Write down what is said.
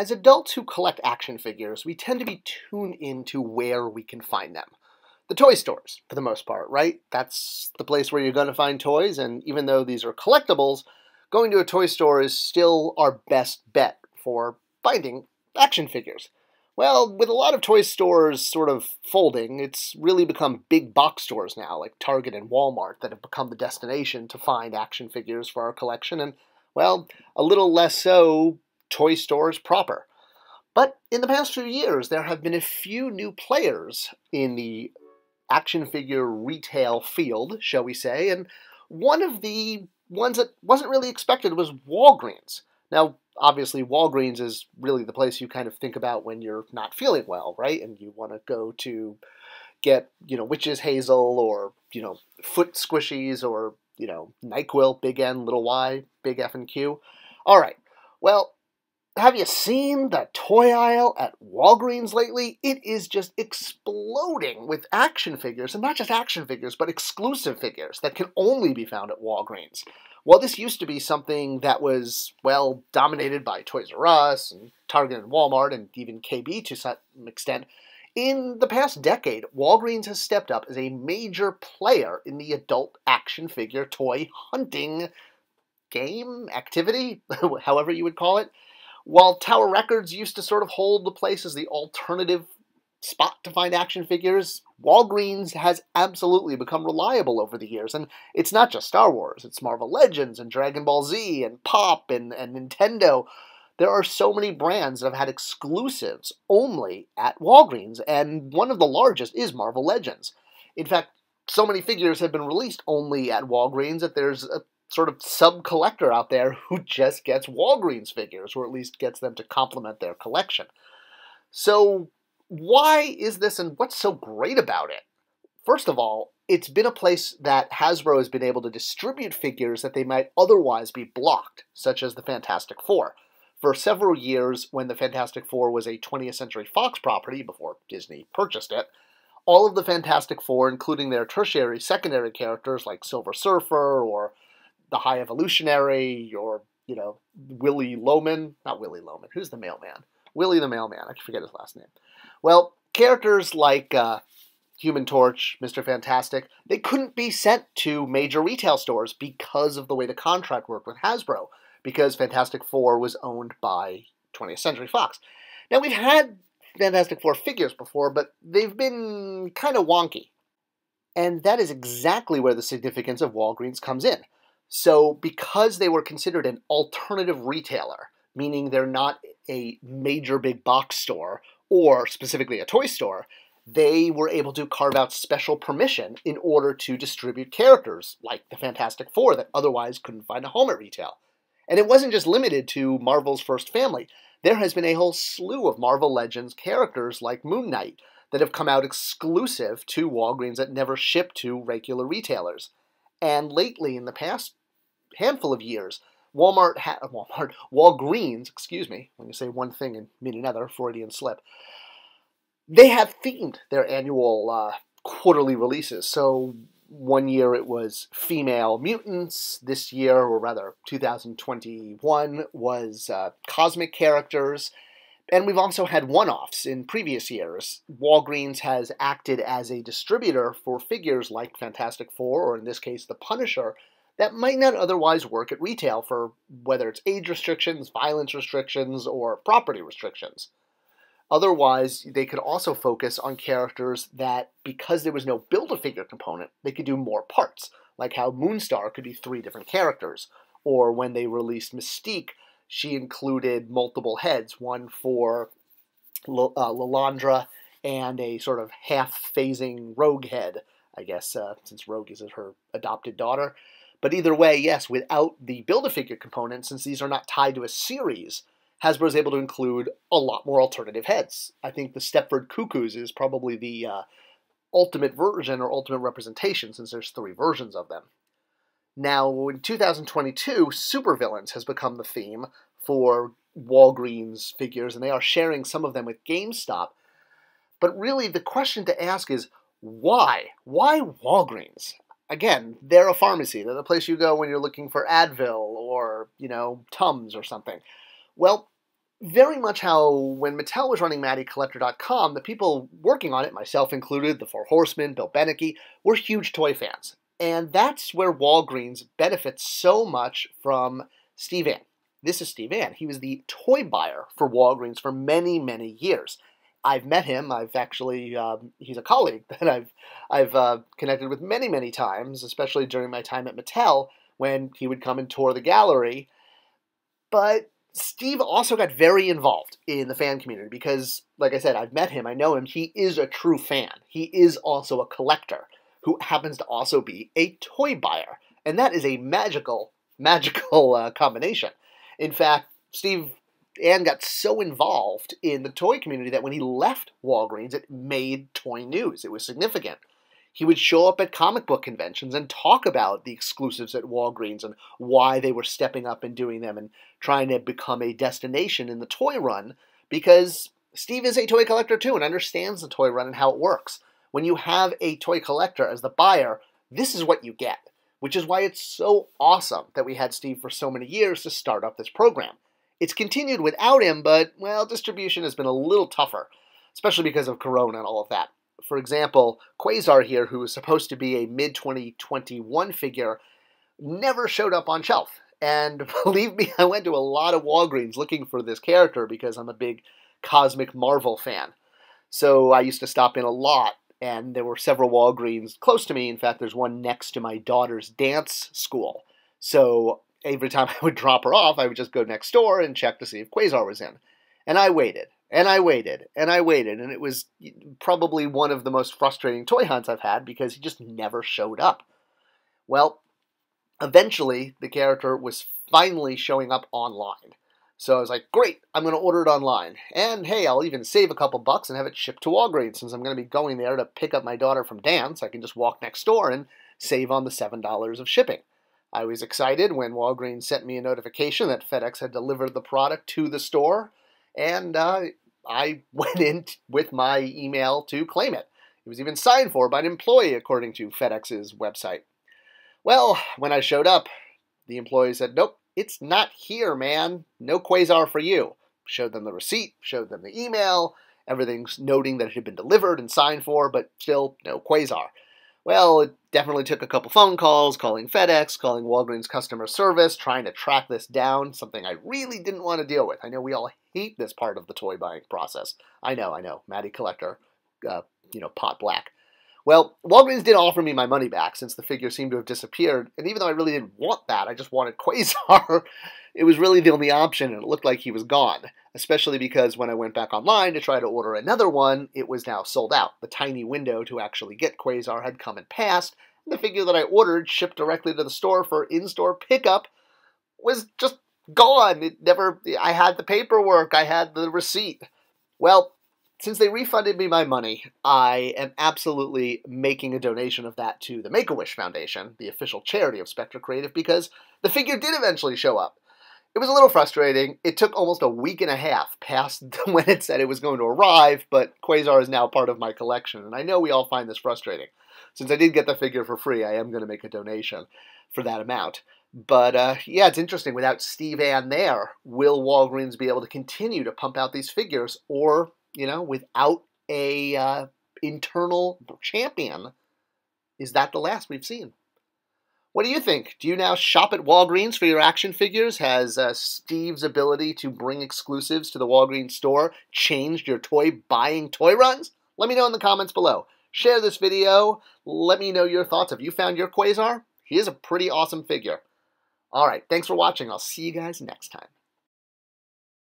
As adults who collect action figures, we tend to be tuned into where we can find them. The toy stores, for the most part, right? That's the place where you're going to find toys, and even though these are collectibles, going to a toy store is still our best bet for finding action figures. Well, with a lot of toy stores sort of folding, it's really become big box stores now, like Target and Walmart, that have become the destination to find action figures for our collection, and, well, a little less so toy stores proper. But in the past few years, there have been a few new players in the action figure retail field, shall we say, and one of the ones that wasn't really expected was Walgreens. Now, obviously, Walgreens is really the place you kind of think about when you're not feeling well, right? And you want to go to get, witch's hazel or, foot squishies or, NyQuil, big N, little Y, big F and Q. All right, well, have you seen the toy aisle at Walgreens lately? It is just exploding with action figures, and not just action figures, but exclusive figures that can only be found at Walgreens. Well, this used to be something that was, well, dominated by Toys R Us and Target and Walmart and even KB to some extent. In the past decade, Walgreens has stepped up as a major player in the adult action figure toy hunting game, activity, however you would call it. While Tower Records used to sort of hold the place as the alternative spot to find action figures, Walgreens has absolutely become reliable over the years. And it's not just Star Wars, it's Marvel Legends and Dragon Ball Z and Pop and Nintendo. There are so many brands that have had exclusives only at Walgreens, and one of the largest is Marvel Legends. In fact, so many figures have been released only at Walgreens that there's a sort of sub-collector out there who just gets Walgreens figures, or at least gets them to complement their collection. So why is this, and what's so great about it? First of all, it's been a place that Hasbro has been able to distribute figures that they might otherwise be blocked, such as the Fantastic Four. For several years, when the Fantastic Four was a 20th Century Fox property before Disney purchased it, all of the Fantastic Four, including their tertiary, secondary characters like Silver Surfer or the High Evolutionary, or, Willie Loman. Not Willie Loman. Who's the mailman? Willie the Mailman. I can forget his last name. Well, characters like Human Torch, Mr. Fantastic, they couldn't be sent to major retail stores because of the way the contract worked with Hasbro, because Fantastic Four was owned by 20th Century Fox. Now, we've had Fantastic Four figures before, but they've been kind of wonky. And that is exactly where the significance of Walgreens comes in. So because they were considered an alternative retailer, meaning they're not a major big box store or specifically a toy store, they were able to carve out special permission in order to distribute characters like the Fantastic Four that otherwise couldn't find a home at retail. And it wasn't just limited to Marvel's first family. There has been a whole slew of Marvel Legends characters like Moon Knight that have come out exclusive to Walgreens that never shipped to regular retailers. And lately, in the past handful of years, Walgreens, when you say one thing and mean another, Freudian slip, they have themed their annual quarterly releases. So one year it was female mutants. This year, or rather 2021, was cosmic characters. And we've also had one-offs in previous years. Walgreens has acted as a distributor for figures like Fantastic Four, or in this case, the Punisher, that might not otherwise work at retail for whether it's age restrictions, violence restrictions, or property restrictions. Otherwise, they could also focus on characters that, because there was no Build-A-Figure component, they could do more parts, like how Moonstar could be 3 different characters, or when they released Mystique, she included multiple heads, one for Lilandra and a sort of half-phasing Rogue head, I guess, since Rogue is her adopted daughter. But either way, yes, without the Build-A-Figure component, since these are not tied to a series, Hasbro is able to include a lot more alternative heads. I think the Stepford Cuckoos is probably the ultimate version or ultimate representation, since there's 3 versions of them. Now, in 2022, supervillains has become the theme for Walgreens figures, and they are sharing some of them with GameStop. But really, the question to ask is, why? Why Walgreens? Again, they're a pharmacy. They're the place you go when you're looking for Advil or, Tums or something. Well, very much how when Mattel was running MattyCollector.com, the people working on it, myself included, the Four Horsemen, Bill Beneke, were huge toy fans. And that's where Walgreens benefits so much from Steve Ann. This is Steve Ann. He was the toy buyer for Walgreens for many, many years. I've met him. I've actually, he's a colleague that I've connected with many, many times, especially during my time at Mattel when he would come and tour the gallery. But Steve also got very involved in the fan community because, like I said, I've met him, I know him, he is a true fan. He is also a collector who happens to also be a toy buyer. And that is a magical combination. In fact, Steve Ann got so involved in the toy community that when he left Walgreens, it made toy news. It was significant. He would show up at comic book conventions and talk about the exclusives at Walgreens and why they were stepping up and doing them and trying to become a destination in the toy run, because Steve is a toy collector too and understands the toy run and how it works. When you have a toy collector as the buyer, this is what you get, which is why it's so awesome that we had Steve for so many years to start up this program. It's continued without him, but, well, distribution has been a little tougher, especially because of Corona and all of that. For example, Quasar here, who was supposed to be a mid-2021 figure, never showed up on shelf. And believe me, I went to a lot of Walgreens looking for this character because I'm a big Cosmic Marvel fan. So I used to stop in a lot, and there were several Walgreens close to me. In fact, there's one next to my daughter's dance school. So every time I would drop her off, I would just go next door and check to see if Quasar was in. And I waited. And I waited, and I waited, and it was probably one of the most frustrating toy hunts I've had because he just never showed up. Well, eventually, the character was finally showing up online. So I was like, great, I'm going to order it online. And hey, I'll even save a couple bucks and have it shipped to Walgreens since I'm going to be going there to pick up my daughter from dance. I can just walk next door and save on the $7 of shipping. I was excited when Walgreens sent me a notification that FedEx had delivered the product to the store, and I went in with my email to claim it. It was even signed for by an employee, according to FedEx's website. Well, when I showed up, the employee said, nope, it's not here, man. No Quasar for you. Showed them the receipt, showed them the email, everything's noting that it had been delivered and signed for, but still no Quasar. Well, it definitely took a couple phone calls, calling FedEx, calling Walgreens customer service, trying to track this down, something I really didn't want to deal with. I know we all hate this part of the toy buying process. I know, Matty Collector, pot black. Well, Walgreens did offer me my money back since the figure seemed to have disappeared, and even though I really didn't want that, I just wanted Quasar, it was really the only option, and it looked like he was gone, especially because when I went back online to try to order another one, it was now sold out. The tiny window to actually get Quasar had come and passed, and the figure that I ordered, shipped directly to the store for in-store pickup, was just gone. I had the paperwork, I had the receipt. Well, since they refunded me my money, I am absolutely making a donation of that to the Make-A-Wish Foundation, the official charity of Spector Creative, because the figure did eventually show up. It was a little frustrating. It took almost a week and a half past when it said it was going to arrive, but Quasar is now part of my collection, and I know we all find this frustrating. Since I did get the figure for free, I am going to make a donation for that amount. But, yeah, it's interesting. Without Steve Ann there, will Walgreens be able to continue to pump out these figures, or without a internal champion, is that the last we've seen? What do you think? Do you now shop at Walgreens for your action figures? Has Steve's ability to bring exclusives to the Walgreens store changed your toy runs? Let me know in the comments below. Share this video. Let me know your thoughts. Have you found your Quasar? He is a pretty awesome figure. All right, thanks for watching. I'll see you guys next time.